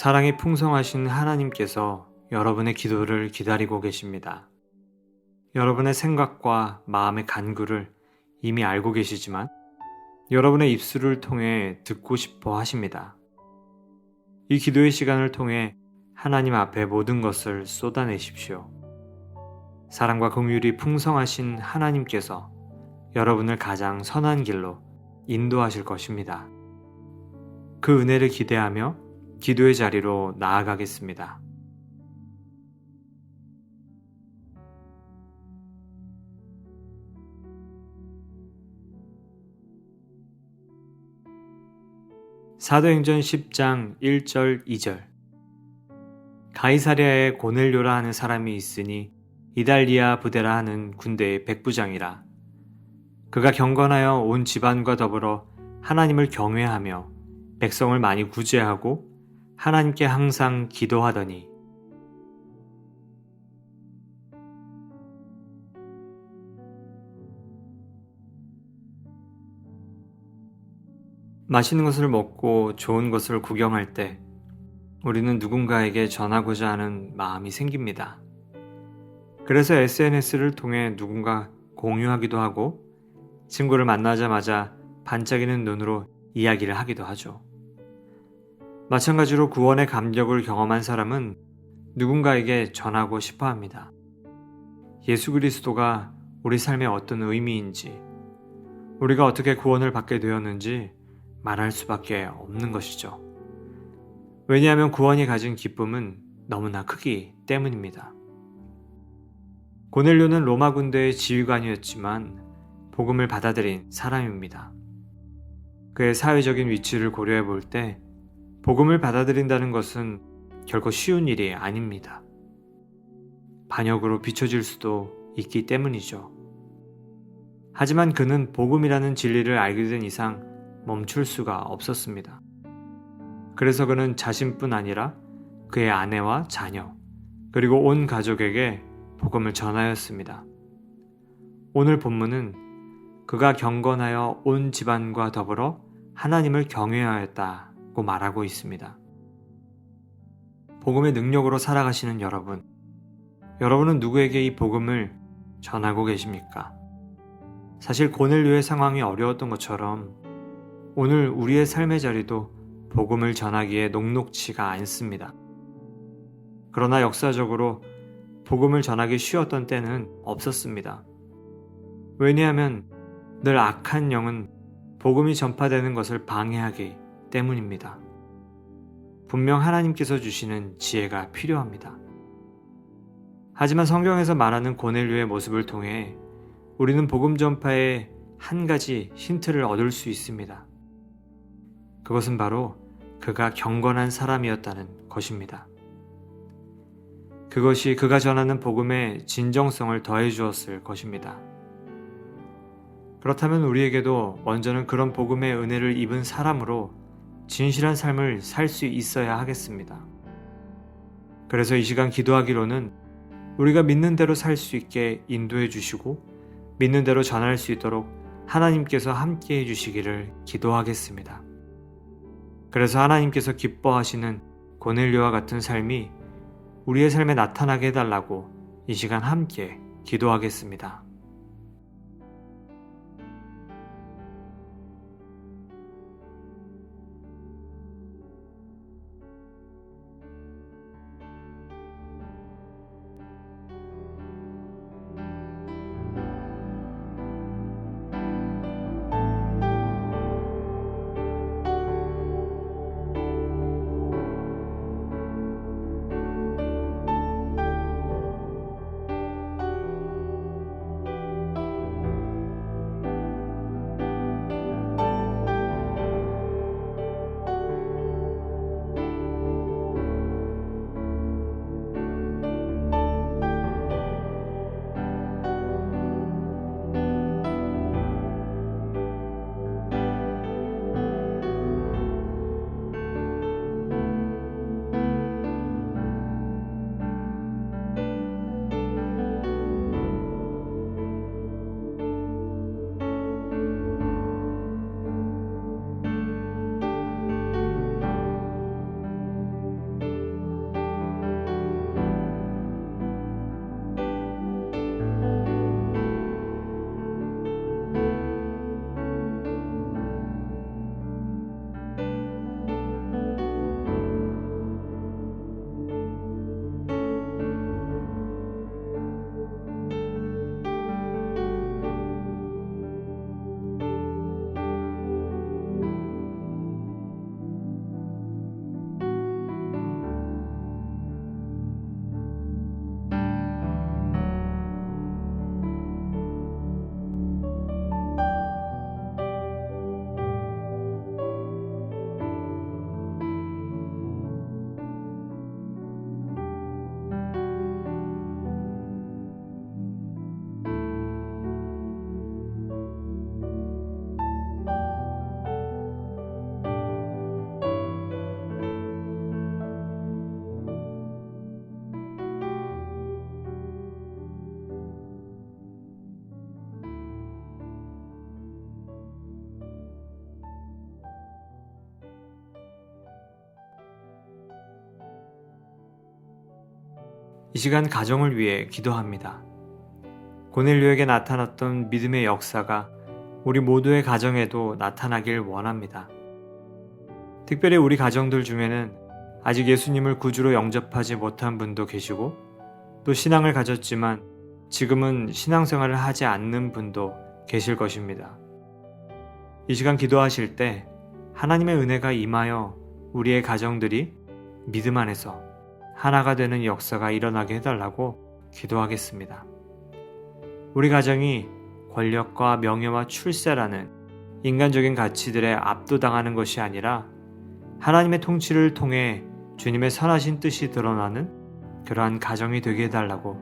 사랑이 풍성하신 하나님께서 여러분의 기도를 기다리고 계십니다. 여러분의 생각과 마음의 간구를 이미 알고 계시지만 여러분의 입술을 통해 듣고 싶어 하십니다. 이 기도의 시간을 통해 하나님 앞에 모든 것을 쏟아내십시오. 사랑과 긍휼이 풍성하신 하나님께서 여러분을 가장 선한 길로 인도하실 것입니다. 그 은혜를 기대하며 기도의 자리로 나아가겠습니다. 사도행전 10장 1절 2절 가이사랴에 고넬료라 하는 사람이 있으니 이달리아 부대라 하는 군대의 백부장이라. 그가 경건하여 온 집안과 더불어 하나님을 경외하며 백성을 많이 구제하고 하나님께 항상 기도하더니. 맛있는 것을 먹고 좋은 것을 구경할 때 우리는 누군가에게 전하고자 하는 마음이 생깁니다. 그래서 SNS를 통해 누군가 공유하기도 하고 친구를 만나자마자 반짝이는 눈으로 이야기를 하기도 하죠. 마찬가지로 구원의 감격을 경험한 사람은 누군가에게 전하고 싶어 합니다. 예수 그리스도가 우리 삶에 어떤 의미인지, 우리가 어떻게 구원을 받게 되었는지 말할 수밖에 없는 것이죠. 왜냐하면 구원이 가진 기쁨은 너무나 크기 때문입니다. 고넬료는 로마 군대의 지휘관이었지만 복음을 받아들인 사람입니다. 그의 사회적인 위치를 고려해 볼 때 복음을 받아들인다는 것은 결코 쉬운 일이 아닙니다. 반역으로 비춰질 수도 있기 때문이죠. 하지만 그는 복음이라는 진리를 알게 된 이상 멈출 수가 없었습니다. 그래서 그는 자신뿐 아니라 그의 아내와 자녀, 그리고 온 가족에게 복음을 전하였습니다. 오늘 본문은 그가 경건하여 온 집안과 더불어 하나님을 경외하였다고 말하고 있습니다. 복음의 능력으로 살아가시는 여러분, 여러분은 누구에게 이 복음을 전하고 계십니까? 사실 고넬료의 상황이 어려웠던 것처럼 오늘 우리의 삶의 자리도 복음을 전하기에 녹록지가 않습니다. 그러나 역사적으로 복음을 전하기 쉬웠던 때는 없었습니다. 왜냐하면 늘 악한 영은 복음이 전파되는 것을 방해하기 때문입니다. 분명 하나님께서 주시는 지혜가 필요합니다. 하지만 성경에서 말하는 고넬료의 모습을 통해 우리는 복음 전파에 한 가지 힌트를 얻을 수 있습니다. 그것은 바로 그가 경건한 사람이었다는 것입니다. 그것이 그가 전하는 복음의 진정성을 더해 주었을 것입니다. 그렇다면 우리에게도 먼저는 그런 복음의 은혜를 입은 사람으로 진실한 삶을 살 수 있어야 하겠습니다. 그래서 이 시간 기도하기로는 우리가 믿는 대로 살 수 있게 인도해 주시고 믿는 대로 전할 수 있도록 하나님께서 함께 해 주시기를 기도하겠습니다. 그래서 하나님께서 기뻐하시는 고넬료와 같은 삶이 우리의 삶에 나타나게 해달라고 이 시간 함께 기도하겠습니다. 이 시간 가정을 위해 기도합니다. 고넬료에게 나타났던 믿음의 역사가 우리 모두의 가정에도 나타나길 원합니다. 특별히 우리 가정들 중에는 아직 예수님을 구주로 영접하지 못한 분도 계시고 또 신앙을 가졌지만 지금은 신앙생활을 하지 않는 분도 계실 것입니다. 이 시간 기도하실 때 하나님의 은혜가 임하여 우리의 가정들이 믿음 안에서 하나가 되는 역사가 일어나게 해달라고 기도하겠습니다. 우리 가정이 권력과 명예와 출세라는 인간적인 가치들에 압도당하는 것이 아니라 하나님의 통치를 통해 주님의 선하신 뜻이 드러나는 그러한 가정이 되게 해달라고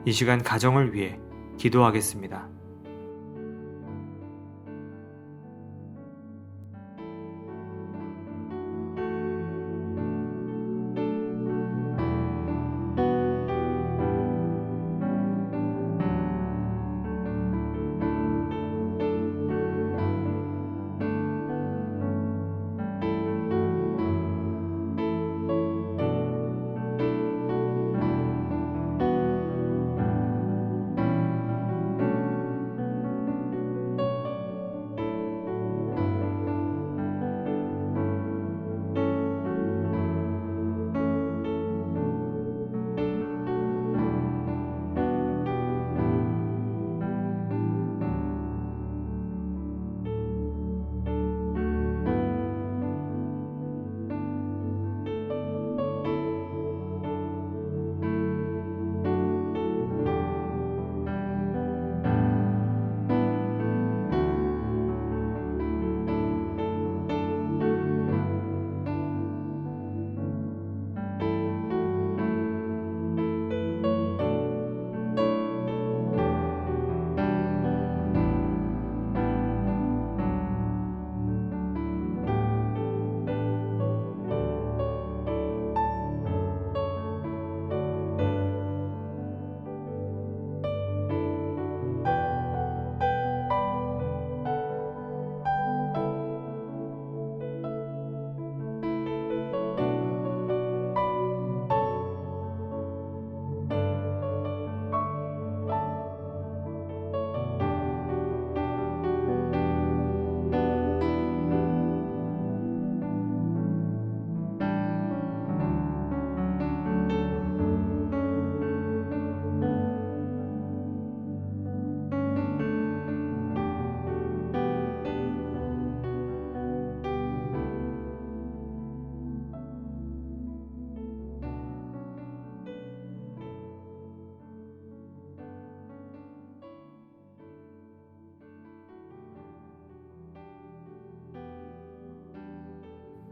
이 시간 가정을 위해 기도하겠습니다.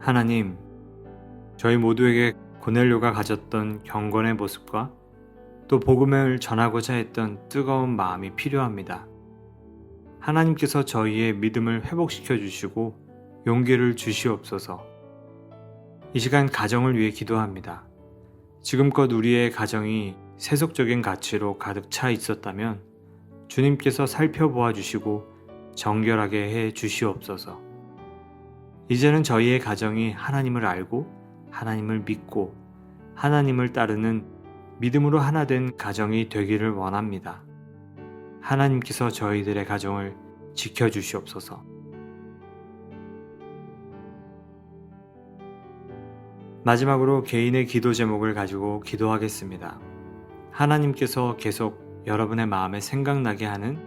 하나님, 저희 모두에게 고넬료가 가졌던 경건의 모습과 또 복음을 전하고자 했던 뜨거운 마음이 필요합니다. 하나님께서 저희의 믿음을 회복시켜 주시고 용기를 주시옵소서. 이 시간 가정을 위해 기도합니다. 지금껏 우리의 가정이 세속적인 가치로 가득 차 있었다면 주님께서 살펴보아 주시고 정결하게 해 주시옵소서. 이제는 저희의 가정이 하나님을 알고 하나님을 믿고 하나님을 따르는 믿음으로 하나 된 가정이 되기를 원합니다. 하나님께서 저희들의 가정을 지켜주시옵소서. 마지막으로 개인의 기도 제목을 가지고 기도하겠습니다. 하나님께서 계속 여러분의 마음에 생각나게 하는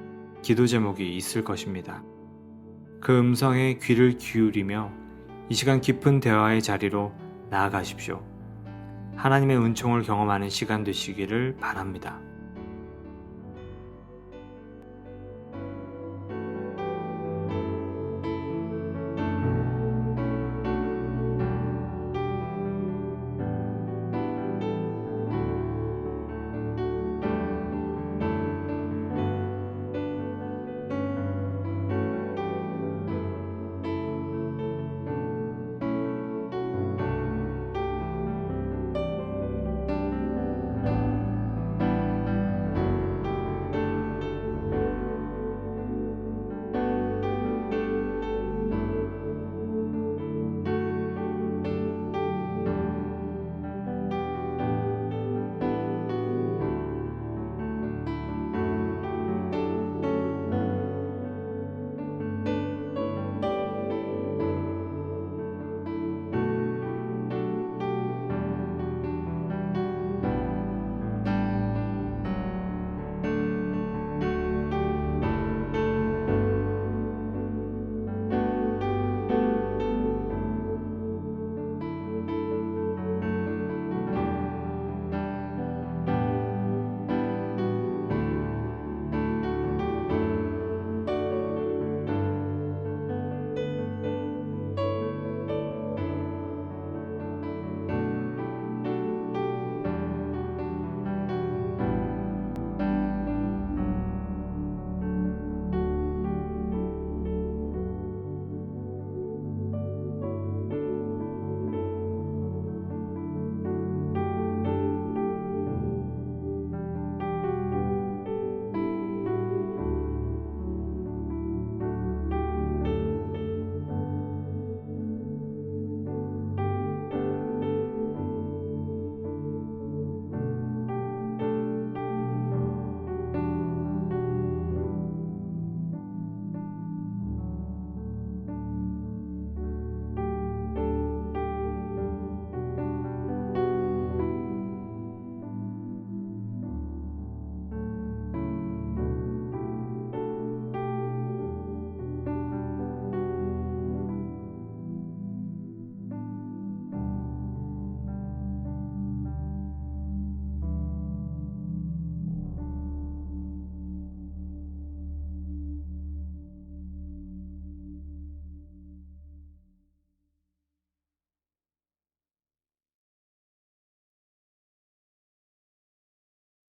기도 제목이 있을 것입니다. 그 음성에 귀를 기울이며 이 시간 깊은 대화의 자리로 나아가십시오. 하나님의 은총을 경험하는 시간 되시기를 바랍니다.